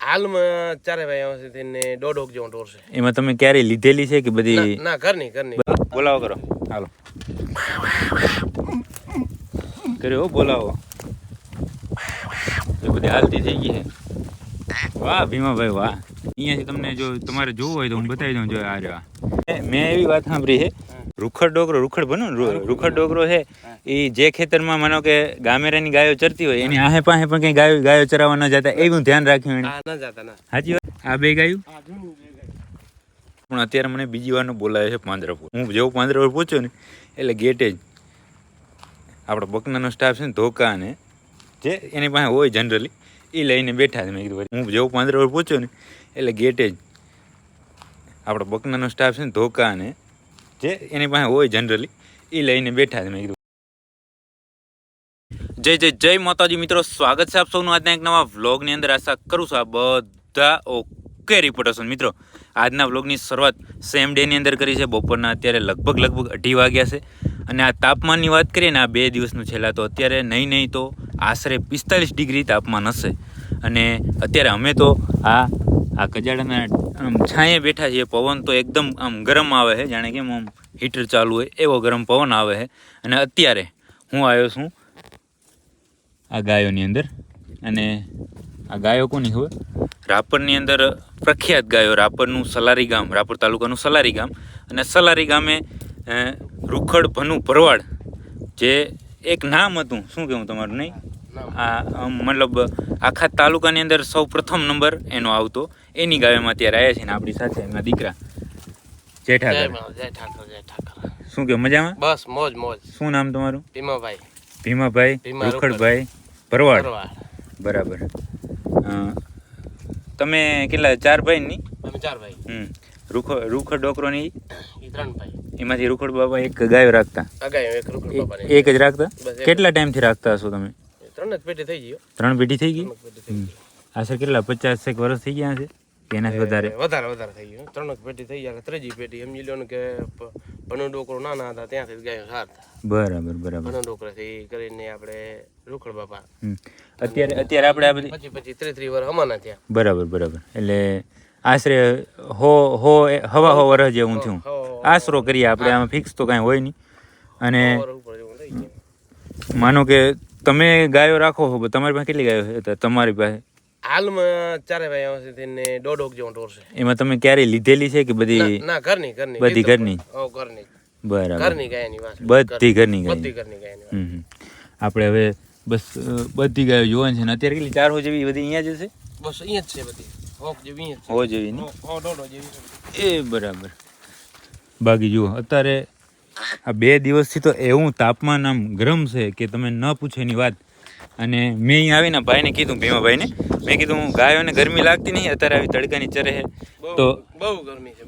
હાલમાં ચારે ભાઈ આવશે તેને દોઢ જેવો ઢોર છે. એમાં તમે ક્યારે લીધેલી છે કે બધી? ના, ઘરની. બોલાવો કરો, હાલો કર્યો, બોલાવો. એ બધી હાલતી થઈ ગઈ છે. વાહ ભીમાભાઈ વાહ. અહીંયાથી તમને જો તમારે જોવું હોય તો હું બતાવી દઉં. જો આ રહ્યો, મેં એવી વાત સાંભળી છે, રૂખડ ડોગરો છે એ જે ખેતરમાં માનો કે ગામેરાની ગાયો ચરતી હોય એની આહે પાસે પણ કઈ ગાયો ચરાવવા ન જતા, એવું ધ્યાન રાખ્યું એને. સાચી વાત. આ બે ગાયું પણ અત્યારે મને બીજી વારનો બોલાવે છે પાંજરાપુર. હું જેવો પાંજરાપુર પહોંચ્યો ને એટલે ગેટે જ આપણો બકનાનો સ્ટાફ છે ને, ધોકા ને જે એની પાસે હોય જનરલી એ લઈને બેઠા છે. મેં કીધું હું જેવો પાંજરાપુર પહોંચ્યો ને એટલે ગેટે જ આપણો બકનાનો સ્ટાફ છે ને, ધોકા ને જે એની પાસે હોય જનરલી એ લઈને બેઠા છે. મેં કીધું જય માતાજી મિત્રો, સ્વાગત છે આપ સૌનું આજના એક નવા વ્લોગની અંદર. આશા કરું છું આ બધા ઓકે રિપોર્ટર છો. મિત્રો આજના વ્લોગની શરૂઆત સેમ ડેની અંદર કરી છે. બપોરના અત્યારે લગભગ 2:30 વાગ્યા છે. અને આ તાપમાનની વાત કરીએ ને, આ 2 દિવસનું છેલ્લા તો અત્યારે નહીં તો આશરે 45 ડિગ્રી તાપમાન હશે. અને અત્યારે અમે તો આ કજાડાના છાંયે બેઠા છીએ. પવન તો એકદમ આમ ગરમ આવે છે, જાણે કેમ આમ હીટર ચાલુ હોય એવો ગરમ પવન આવે છે. અને અત્યારે હું આવ્યો છું આ ગાયોની અંદર. અને આ ગાયો કોની ખબર? રાપરની અંદર પ્રખ્યાત ગાયો, રાપરનું સલારી ગામ, રાપર તાલુકાનું સલારી ગામ. અને સલારી ગામે રૂખડ ભનુ ભરવાડ જે એક નામ હતું, શું કહેવું તમારું? નહીં, આ મતલબ આખા તાલુકાની અંદર સૌ પ્રથમ નંબર એનો આવતો, એની ગાયોમાં અત્યારે આવ્યા છે. ને આપણી સાથે એમના દીકરા જય ઠાકર. શું કહો, મજામાં? બસ મોજ. શું નામ તમારું? ભીમાભાઈ રૂખડભાઈ ભરવાડ. બરાબર. તમે કેટલા? 4 ભાઈ ની? અમે 4 ભાઈ. રૂખડ ડોકરોની 3 ભાઈ. એમાંથી રૂખડ બાબા એક ગાયો રાખતા? એક જ રાખતા? કેટલા ટાઈમથી રાખતા હશો તમે? 3 પેઢી થઈ ગઈ. 3 પેઢી થઈ ગઈ. આશરે કેટલા 50 વર્ષ થઈ ગયા છે કે એનાથી વધારે થઈ ગયું? 3 પેઢી થઈ ગયા. 3જી પેઢી એમ લ્યો ને કે ભણો ડોકરો નાના હતા ત્યાંથી ગાયો સારતા. બરાબર. ભણો ડોકરાથી કરીને આપણે રૂખડ બાપા અત્યારે આપણે આ બધી 25-30 વર્ષ અમાના થયા. બરાબર. એટલે આશરે હવા વર્ષ જેવું થયું. આશરો કરીએ આપણે, આમાં ફિક્સ તો કાંઈ હોય નહીં. અને માનો કે તમે ગાયો રાખો છો, તમારી પાસે કેટલી ગાયો છે? તમારી પાસે હાલમાં ચારે ભાઈ આવશે તેને દોઢ જેવો ઢોર છે. એમાં તમે ક્યારે લીધેલી છે કે બધી? ના, ઘરની. બધી ઘરની. બરાબર. ઘરની ગાયની વાત. બધી ઘરની ગાય. આપણે હવે બસ બધી ગાયો જોવાની છે. ને અત્યારે કેટલી 400 જેવી બધી અહીંયા જ છે? બસ અહીંયા જ છે બધી. હો જેવી ને એ બરાબર. બાકી જુઓ અત્યારે આ 2 દિવસથી તો એવું તાપમાન આમ ગરમ છે કે તમે ન પૂછો એની વાત. અને મેં અહીં આવીને ભાઈને કીધું, ભીમાભાઈને મેં કીધું ગાયોને ગરમી લાગતી નહીં અત્યારે આવી તડકાની ચરે છે તો? બહુ ગરમી છે.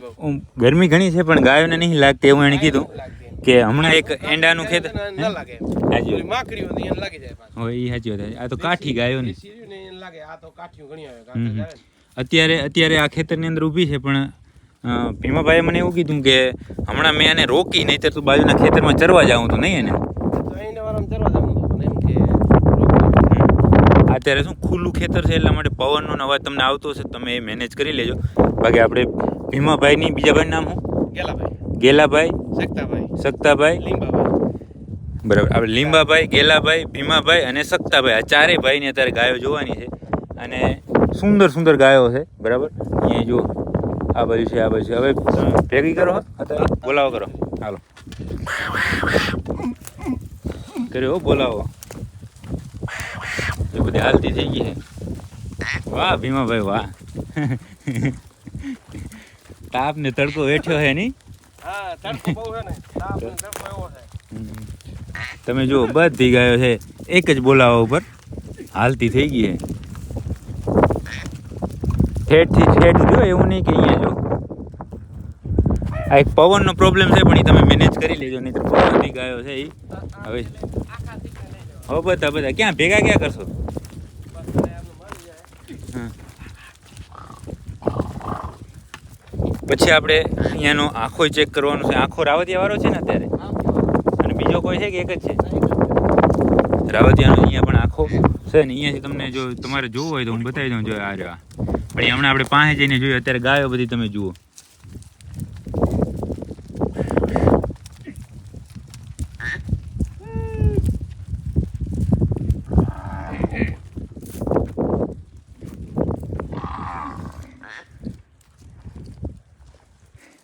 ગરમી ઘણી છે પણ ગાયોને નહીં લાગતી એવું એને કીધું. કે હમણાં એક એંડાનું ખેતર હોય એ સાચી વાત. આ તો કાઠી ગાયો ને અત્યારે આ ખેતરની અંદર ઊભી છે. પણ ભીમાભાઈએ મને એવું કીધું કે હમણાં મેં એને રોકી, નહીંતર તું બાજુના ખેતરમાં ચરવા જાઉં તો નહીં એને. અત્યારે શું ખુલ્લું ખેતર છે એટલા માટે પવનનો અવાજ તમને આવતો હશે, તમે એ મેનેજ કરી લેજો. બાકી આપણે ભીમાભાઈની બીજા ભાઈ નામ શું? ગેલાભાઈ, સક્તાભાઈ, બરાબર. આપણે લીંબાભાઈ, ગેલાભાઈ, ભીમાભાઈ અને સક્તાભાઈ, આ 4 ભાઈને અત્યારે ગાયો જોવાની છે. અને સુંદર ગાયો છે. બરાબર. અહીંયા જુઓ, આ બાજુ છે, આ બાજુ છે. હવે તમે ભેગી કરો, અત્યારે બોલાવો કરો. હાલો કર્યો, બોલાવો. એ બધી હાલતી થઈ ગઈ છે. વાહ ભીમાભાઈ વાહ. તાપ ને તડકો વેઠ્યો છે નહીં? તમે જુઓ બધી ગાયો છે એક જ બોલાવા ઉપર હાલતી થઈ ગઈ છે. ઠેઠથી ઠેઠ જો, એવું નહીં કે અહીંયા જો આ એક પવનનો પ્રોબ્લેમ છે પણ એ તમે મેનેજ કરી લેજો. નહીં તો બધી ગાયો છે એ હવે બધા ક્યાં ભેગા કરશો? પછી આપણે અહીંયાનો આંખો ચેક કરવાનો છે. આંખો રાવતિયા વાળો છે ને અત્યારે? અને બીજો કોઈ છે કે એક જ છે? રાવતિયાનો અહીંયા પણ આંખો છે ને. અહીંયાથી તમને જો તમારે જોવું હોય તો હું બતાવી દઉં. જો આ પણ એ હમણાં આપણે પાસે જઈને જોઈએ. અત્યારે ગાયો બધી તમે જુઓ.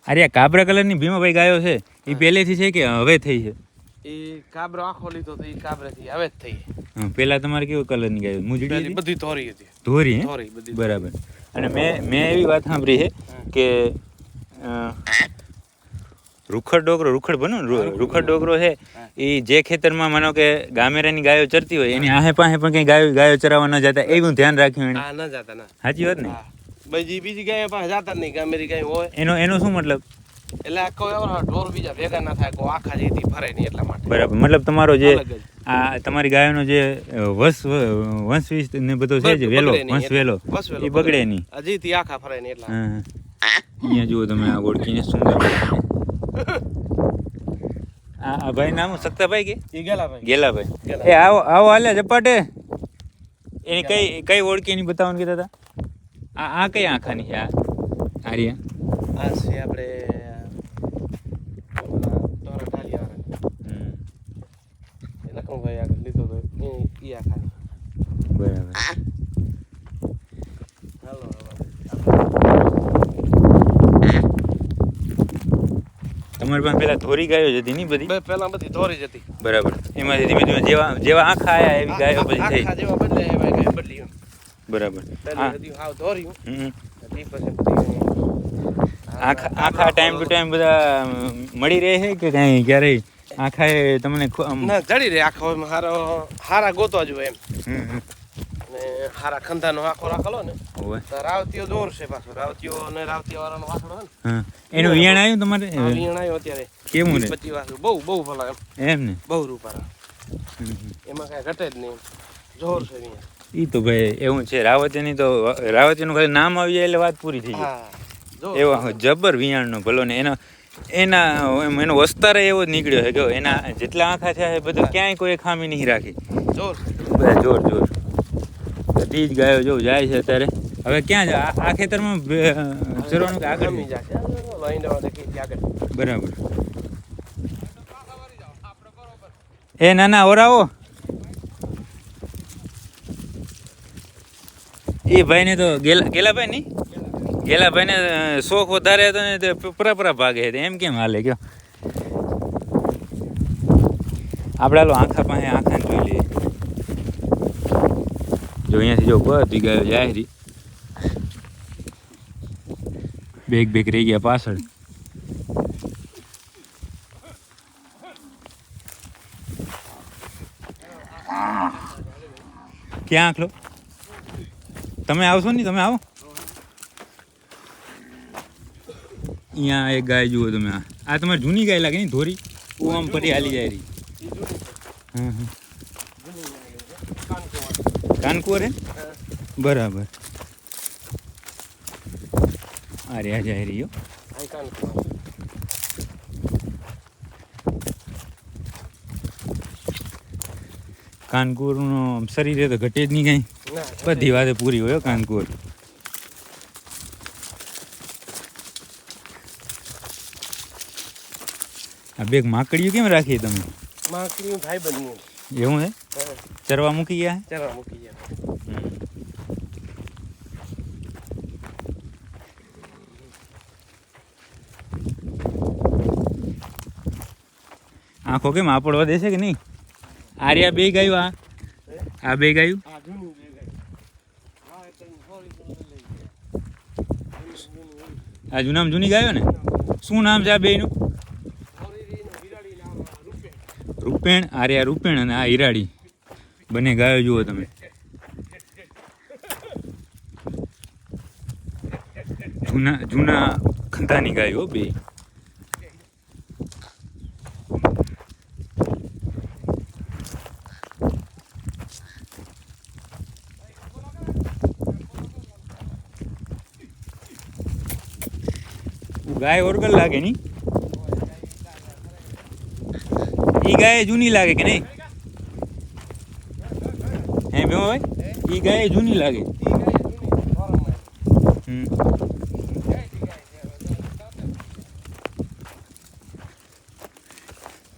અરે આ કાબરા કલરની ભીમાભાઈ ગાયો છે એ પહેલેથી છે કે હવે થઈ છે? એ કાબરો આખો લીધો તો એ કાબરેથી હવે જ થઈ. પેલા તમારે કેવો કલરની ગાયો? મુજડી પેલી હતી? બધી ધોરી હતી. ધોરી હે? ધોરી બધી. બરાબર. અને મેં એવી વાત સાંભળી છે કે રૂખડ ડોગરો છે એ જે ખેતરમાં માનો કે ગામેરાની ગાયો ચરતી હોય એની આહે પાસે પણ કઈ ગાયો ચરાવવા ન જતા એવું ધ્યાન રાખ્યું એને? હા, ન જાતા ના. સાચી વાત ને? બીજી ગાય પાસે જાતા જ નહીં. ગામેરી ગાય હોય એનો શું મતલબ? એટલે આખો એવો ઢોર બીજા ભેગા ના થાય, કોઈ આખા જેથી ફરે નહીં એટલા માટે. બરાબર. મતલબ તમારો જે અલગ જ. આ તમારી ગાયોનો જે વંશ ને બધો છે જે વેલો વંશ વેલો એ બગડે નહીં. હજીથી આખા ફરે નહીં એટલા. હા. અહીંયા જુઓ તમે આ ઓળખીને સુંદર આ ભાઈ નામ સક્તાભાઈ કે એ ગેલાભાઈ. ગેલાભાઈ. એ આવો હાલે ઝપાટે. એની કઈ ઓળખી એની બતાવવાનું કહેતા હતા? આ કઈ આંખાની છે? આ આર્યા આ છે આપણે તોરા ઢાલિયાવાળા. એ લખમભાઈ આગળ લીધો તો એ આખાની. બરાબર. હાલો તમારી પાસે પેલા ધોરી ગાયો જ હતી ની બધી? પહેલા બધી ધોરી જ હતી. બરાબર. એમાંથી ધીમે ધીમે જેવા આંખા આયા એવી ગાયો પછી થઈ. આખા જેવા બદલે એવા ગાય બદલી. બરાબર. પહેલી હતી હાવ ધોર્યું. પછી આખા ટાઈમ ટુ ટાઈમ બધા મળી રહે છે કે કઈ ક્યારેય આખા તમને ના જડી રહે? આખો હારા ગોતવા જોઈએ એમ. ને હારા ખંધાનો આખો રાખેલો ને તો રાવતીઓ દોર છે પાછો. રાવતીઓ ને રાવતીઓ વાળાનો વાસણો છે ને. એનું વિયાણ આવ્યું તમારે? વિયાણ આવ્યો અત્યારે. કેવું ને? 25 વાસણું બહુ ભલા એમ ને? બહુ રૂપારા. એમાં કઈ ઘટે જ નહીં. જોર છે વિયાણ. ઈ તો ભાઈ એવું છે. રાવતીની તો રાવતીનું ખાલી નામ આવી જાય એટલે વાત પૂરી થઈ જાય. એવા જબર વિયાણનો ભલો ને એનો વસ્તાર એવો જ નીકળ્યો છે. જો એના જેટલા આંખા થયા છે બધા ક્યાંય કોઈ ખામી નહીં રાખી. બધા જોર બધી જ ગાયો જો જાય છે અત્યારે. હવે ક્યાં જાય? આ ખેતરમાં ચરવાનું કે આગળ? બરાબર. એ ના ઓરાવો. એ ભાઈને તો ગેલાભાઈ નહીં, ગેલાભાઈને શોખ વધારે હતો ને તે પરા ભાગે છે. એમ કેમ હાલે કયો? આપણે હાલો આંખા પાસે આંખાને જોઈ લઈએ. જો અહીંયાથી જો બધી ગાયો જાય રહી. બેગ રહી ગયા પાછળ. ક્યાં આંખલો? તમે આવશો ને? તમે આવો. અહીંયા એક ગાય જુઓ તમે. આ તમારી જૂની ગાય લાગે ને? ધોરી આમ ફરી હાલી જાય રહી. કાનકુર હે? બરાબર. અરે આ જાય રહ્યો. કાનકુરનો શરીરે તો ઘટે જ નહીં કઈ. બધી વાતે પૂરી હોય કાનકુર. આ બેગ માકડીઓ કેમ રાખી તમે? માકડીઓ ભાઈ બની. એવું હે? ચરવા મૂકી ગયા? ચરવા મૂકી ગયા. આંખો કેમ આપડવા દેશે કે નહીં? આર્યા બે ગાયું. આ બે ગાયું આ જૂનામાં જૂની ગાયો ને? શું નામ છે આ બેયનું? રૂપેણ. આર્યા રૂપેણ અને આ હિરાડી. બંને ગાયો જુઓ તમે. જૂના ખંધાની ગાયો બે. ગાય ઓરગલ લાગે ની? ઈ ગાય જૂની લાગે કે નહીં? હે ભાઈ ઈ ગાય જૂની લાગે.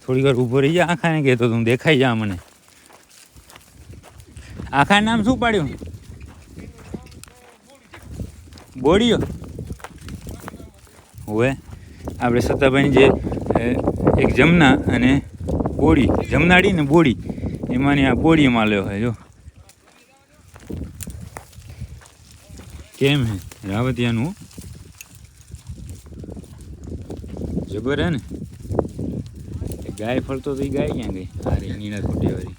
થોડી વાર ઊભો રહી જા. આખાને કહેતો તું દેખાઈ જા મને. આખા નામ શું પાડ્યું? બોડીઓ હોય. આપણે સત્તાભાઈની જે એક જમના અને બોડી, જમનાડી ને બોડી, એમાંની આ બોડીમાં લ્યો હોય. જો કેમ હે રાવતિયાનું જબર હે ને. ગાય ફરતો તો એ ગાય ક્યાં ગઈ? આ રે નીના ખોટીવાળી.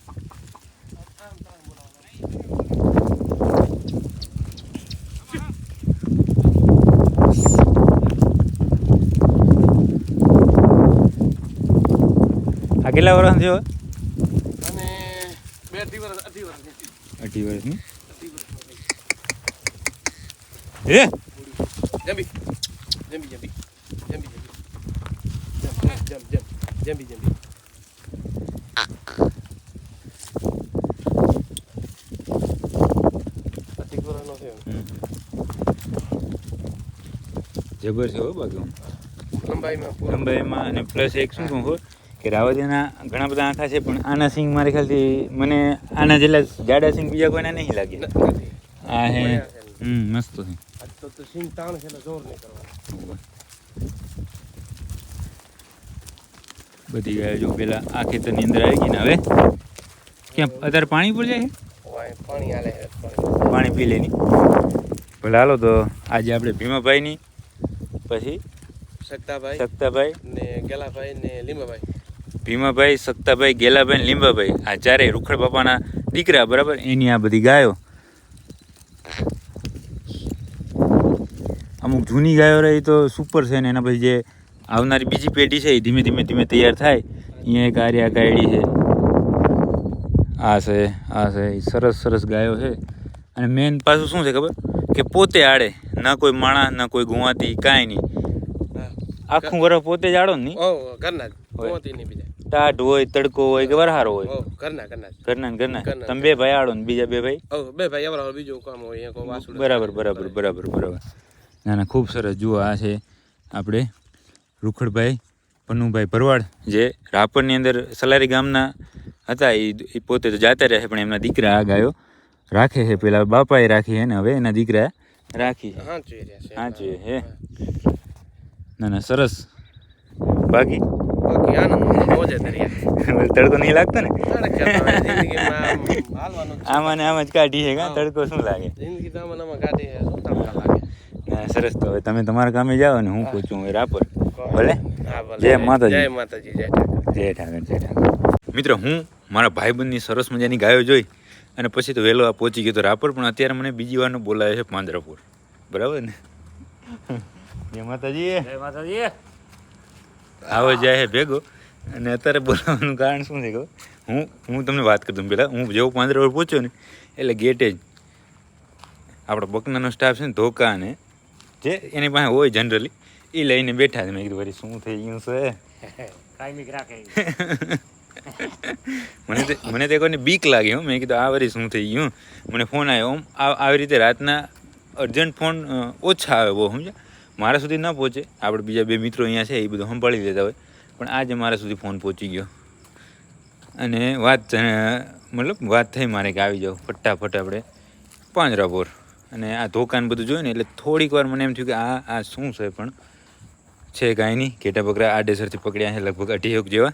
આ કેટલા વર્ષ થયો? અને 2 વર્ષ 18 વર્ષની. હે જંબી જંબી જંબી જંબી જંબી જંબી જબર છે હો બાકી લંબાઈમાં. અને પ્લસ એક શું કહું કે રાવતિયાના ઘણા બધા આંખા છે, પણ આના સિંગ મારે ખ્યાલથી મને આના જેટલા જાડા સિંગ બીજા કોઈના નહીં લાગે. આ હે મસ્ત છે. તો સિંગ તાણ છે એટલે જોર નહીં કરવાનું. બધી ગાયો જો પેલા આ ખેતરની અંદર આવી ગઈ ને હવે ક્યાં અત્યારે પાણી પર જાય છે? પાણી હાલે છે. પાણી પી લેની. ભલે હાલો તો આજે આપણે ભીમાભાઈની, પછી સક્તાભાઈ ને ગેલાભાઈ ને લીંબાભાઈ. ભીમાભાઈ, સક્તાભાઈ, ગેલાભાઈ ને લીંબાભાઈ, આ ચારેય રૂખડ બાપાના દીકરા, બરાબર. એની આ બધી ગાયો. અમુક જૂની ગાયો રહી તો સુપર છે ને એના પછી જે આવનારી બીજી પેઢી છે એ ધીમે ધીમે ધીમે તૈયાર થાય. અહીંયા એક આર્યા ગાયડી છે, આ છે એ સરસ સરસ ગાયો છે. અને મેન પાછું શું છે ખબર કે પોતે આડે, ના કોઈ માણસ ના કોઈ ગુવાતી, કાંઈ નહીં. આખું વરસ પોતે જ આડો ને. ટાઢ હોય, તડકો હોય કે વરહારો હોય, ઘરના તમે 2 ભાઈ આડો ને બીજા 2 ભાઈ. બીજું કામ હોય. બરાબર. ના ના ખૂબ સરસ. જુઓ આ છે આપણે રૂખડભાઈ પન્નુભાઈ ભરવાડ, જે રાપરની અંદર સલારી ગામના હતા. એ પોતે તો જાતા રહે, પણ એમના દીકરા આ ગાયો રાખે છે. પેલા બાપાએ રાખી છે ને હવે એના દીકરા રાખી છે. હાંચવે હે. ના સરસ. બાકી તડકો નહીં લાગતો ને? આમાં ને આમ જ કાઢી છે. તડકો શું લાગે? ના સરસ. તો હવે તમે તમારા કામે જાઓ ને હું પૂછું હવે રાપર. ભલે. જય માતાજી. જય ઠાકર. મિત્રો, હું મારા ભાઈબંધની સરસ મજાની ગાયો જોઈ અને પછી તો વહેલો આ પહોંચી ગયો તો રાપર. પણ અત્યારે મને બીજી વારનું બોલાવે છે પાંજરાપુર, બરાબર ને? જય માતાજી. આવો જાય ભેગો. અને અત્યારે બોલાવવાનું કારણ શું છે ખબર? હું તમને વાત કરતો પહેલાં. હું જેવો પાંજરાપુર પહોંચ્યો ને એટલે ગેટે જ આપણો બકનાનો સ્ટાફ છે ને, ધોકા ને જે એની પાસે હોય જનરલી, એ લઈને બેઠા છે. મેં કીધું વળી શું થઈ ગયું છે? મને તો કોઈને બીક લાગી. મેં કીધું આ વળી શું થઈ ગયું? મને ફોન આવ્યો. આવી રીતે રાતના અર્જન્ટ ફોન ઓછા આવે બહુ, સમજ્યા? મારા સુધી ન પહોંચે. આપણે બીજા 2 મિત્રો અહીંયા છે એ બધું સંભાળી લેતા હોય, પણ આજે મારા સુધી ફોન પહોંચી ગયો. અને વાત થઈ મારે કે આવી જાઓ ફટાફટ આપણે પાંજરાપુર. અને આ ધોકાન બધું જોયું ને એટલે થોડીક વાર મને એમ થયું કે આ શું છે, પણ છે કાંઈ નહીં. ઘેટા બકરા આડેસરથી પકડ્યા છે, લગભગ 2.5 જેવા.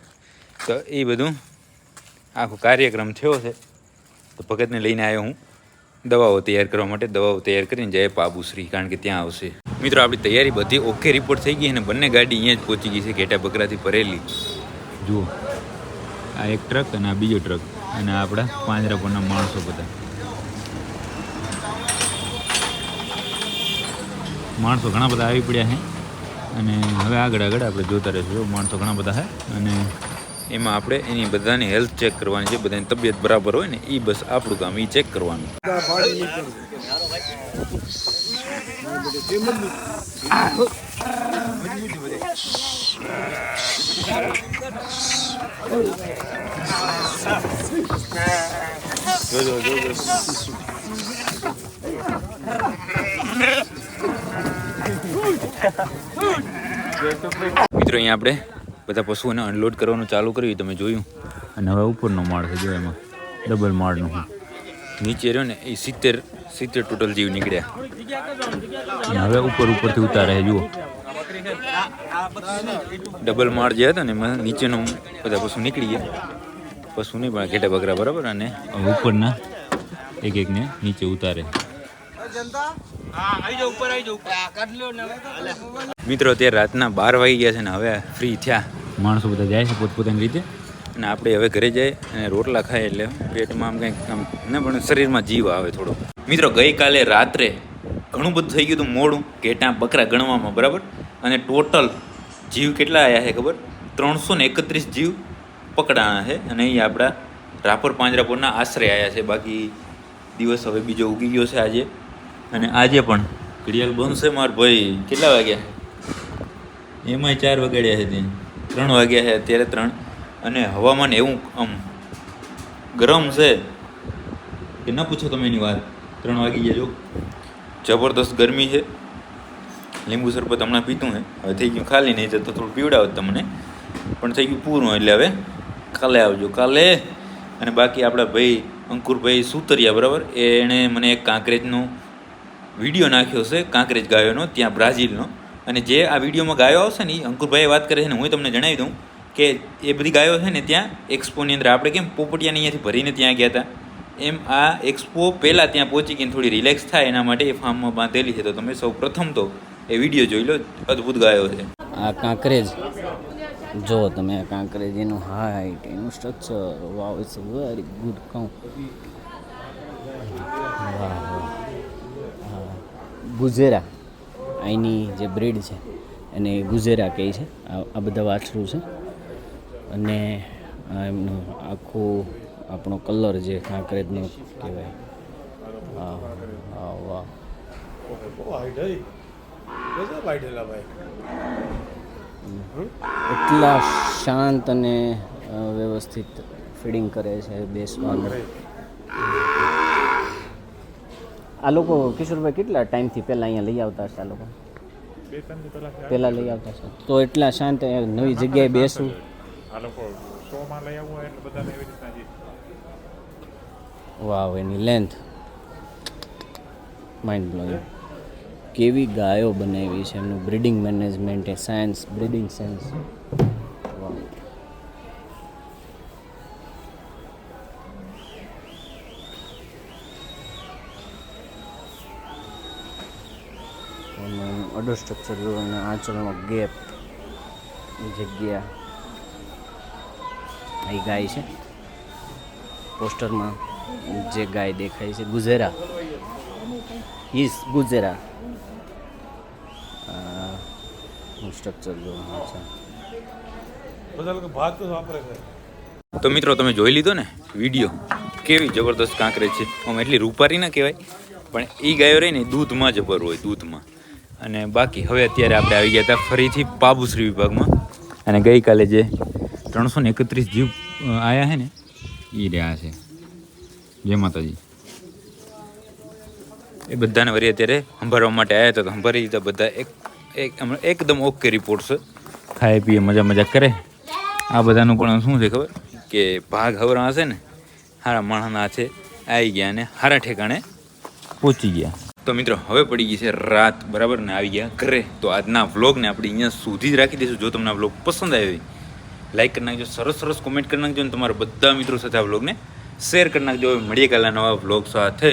તો એ બધું આખો કાર્યક્રમ થયો છે. તો ભગતને લઈને આવ્યો હું દવાઓ તૈયાર કરવા માટે. દવાઓ તૈયાર કરીને જય પાબુશ્રી, કારણ કે ત્યાં આવશે. મિત્રો, આપણી તૈયારી બધી ઓકે રિપોર્ટ થઈ ગઈ અને બંને ગાડી અહીંયા જ પહોંચી ગઈ છે, ઘેટા બકરાથી ભરેલી. જુઓ, આ એક ટ્રક અને આ બીજો ટ્રક, અને આપણા પાંજરાપુરના માણસો બધા. માણસો ઘણા બધા આવી પડ્યા છે. અને હવે આગળ આપણે જોતા રહીશું. માણસો ઘણા બધા છે અને એમાં આપણે એની બધાની હેલ્થ ચેક કરવાની છે. બધાની તબિયત બરાબર હોય ને, એ બસ આપણું કામ, એ ચેક કરવાનું. મિત્રો અહીંયા આપણે બધા પશુઓને અનલોડ કરવાનું ચાલુ કર્યું તમે જોયું. અને હવે ઉપરનો માળ છે જો એમાં ડબલ માળનો નીચે રહ્યો ને એ 70 ટોટલ જીવ નીકળ્યા. અને હવે ઉપરથી ઉતારે છે જુઓ. ડબલ માળ જે હતો ને એમાં નીચેનો બધા પશુ નીકળી ગયા. પશુ નહીં પણ ઘેટા બકરા બરાબર. અને ઉપરના એકને નીચે ઉતારે. મિત્રો અત્યારે રાતના 12 વાગી ગયા છે ને હવે ફ્રી થયા. માણસો બધા જાય છે પોતપોતાની રીતે. અને આપણે હવે ઘરે જઈએ અને રોટલા ખાય એટલે પેટમાં આમ કંઈક આમ ને પણ શરીરમાં જીવ આવે થોડો. મિત્રો ગઈકાલે રાત્રે ઘણું બધું થઈ ગયું હતું મોડું ઘેટા બકરા ગણવામાં બરાબર. અને ટોટલ જીવ કેટલા આવ્યા છે ખબર? 331 જીવ પકડાણા છે. અને અહીં આપણા રાપર પાંજરાપોરના આશરે આવ્યા છે. બાકી દિવસ હવે બીજો ઉગી ગયો છે આજે. અને આજે પણ ઘડિયાળ બનશે માર ભાઈ કેટલા વાગ્યા? એમાંય 4 વગાડ્યા છે ત્યાં 3 વાગ્યા છે અત્યારે 3. અને હવામાન એવું આમ ગરમ છે કે ન પૂછો તમે એની વાત. 3 વાગી ગયા જો જબરદસ્ત ગરમી છે. લીંબુ શરબત હમણાં પીતું છે. હવે થઈ ગયું ખાલી, નહીં તો થોડું પીવડાવત તમને, પણ થઈ ગયું પૂરું. એટલે હવે કાલે આવજો કાલે. અને બાકી આપણા ભાઈ અંકુરભાઈ સુતરિયા બરાબર, એણે મને એક કાંકરેજનો વિડીયો નાખ્યો છે, કાંકરેજ ગાયોનો ત્યાં બ્રાઝિલનો. અને જે આ વિડીયોમાં ગાયો આવશે ને એ અંકુરભાઈ વાત કરે છે ને હું તમને જણાવી દઉં કે એ બધી ગાયો છે ને ત્યાં એક્સપોની અંદર આપણે કેમ પોપટિયાને અહીંયાથી ભરીને ત્યાં ગયા હતા એમ આ એક્સપો પહેલાં ત્યાં પહોંચી ગઈને થોડી રિલેક્સ થાય એના માટે એ ફાર્મમાં બાંધેલી છે. તો તમે સૌ પ્રથમ તો એ વિડીયો જોઈ લો, અદ્ભુત ગાયો છે. આ કાંકરેજ જો તમે, કાંકરેજ એનું હાઇટ, એનું structure, wow it's very good cow. ગુજેરા અહીંની જે બ્રીડ છે એને ગુજેરા કહે છે. આ બધા વાછરું છે. અને એમનું આખું આપણો કલર જે કાંકરેજનો કહેવાય. વાહ એટલા શાંત અને વ્યવસ્થિત ફીડિંગ કરે છે, બેસવાનું. આ લોકો કિશોરભાઈ કેટલા ટાઈમથી પહેલાં અહીંયા લઈ આવતા હશે? આ લોકો પહેલાં લઈ આવતા હશે તો એટલા શાંત નવી જગ્યાએ બેસવું. વાવ, એની લેન્થ માઇન્ડ બ્લોઈંગ. કેવી ગાયો બનાવી છે, એમનું બ્રીડિંગ મેનેજમેન્ટ, એ સાયન્સ, બ્રીડિંગ સાયન્સ. અડો સ્ટ્રક્ચર અને આંચળનો ગેપ, જગ્યા. એ ગાય છે પોસ્ટરમાં જે ગાય દેખાય છે ગુજેરા, ગુજેરા. સ્ટ્રક્ચર જોવા તો મિત્રો તમે જોઈ લીધો ને વિડીયો, કેવી જબરદસ્ત કાંકરેજ છે. આમ એટલી રૂપારી ના કહેવાય પણ એ ગાયો રહી ને દૂધમાં જબર હોય, દૂધમાં. અને બાકી હવે અત્યારે આપણે આવી ગયા હતા ફરીથી પાબુશ્રી વિભાગમાં. અને ગઈકાલે જે 331 જીવ આવ્યા છે ને એ રહ્યા છે. જય માતાજી. એ બધાને વળી અત્યારે સંભાળવા માટે આવ્યા હતા તો સંભાળી દીધા બધા. એકદમ ઓકે રિપોર્ટ છે. ખાય પીએ મજા કરે. આ બધાનું પણ શું છે ખબર કે ભાગ હવરા હશે ને હારા માણસના છે આવી ગયા અને હારા ઠેકાણે પહોંચી ગયા. તો મિત્રો હવે પડી ગઈ છે રાત બરાબર ને આવી ગયા ઘરે. તો આજના વ્લોગને આપણે અહીંયા સુધી જ રાખી દઈશું. જો તમને આ વ્લોગ પસંદ આવ્યો લાઈક કરી નાખજો, સરસ કોમેન્ટ કરી નાખજો અને તમારા બધા મિત્રો સાથે આ વ્લોગને શેર કરી નાખજો. મળીએ કાલના નવા વ્લોગ સાથે.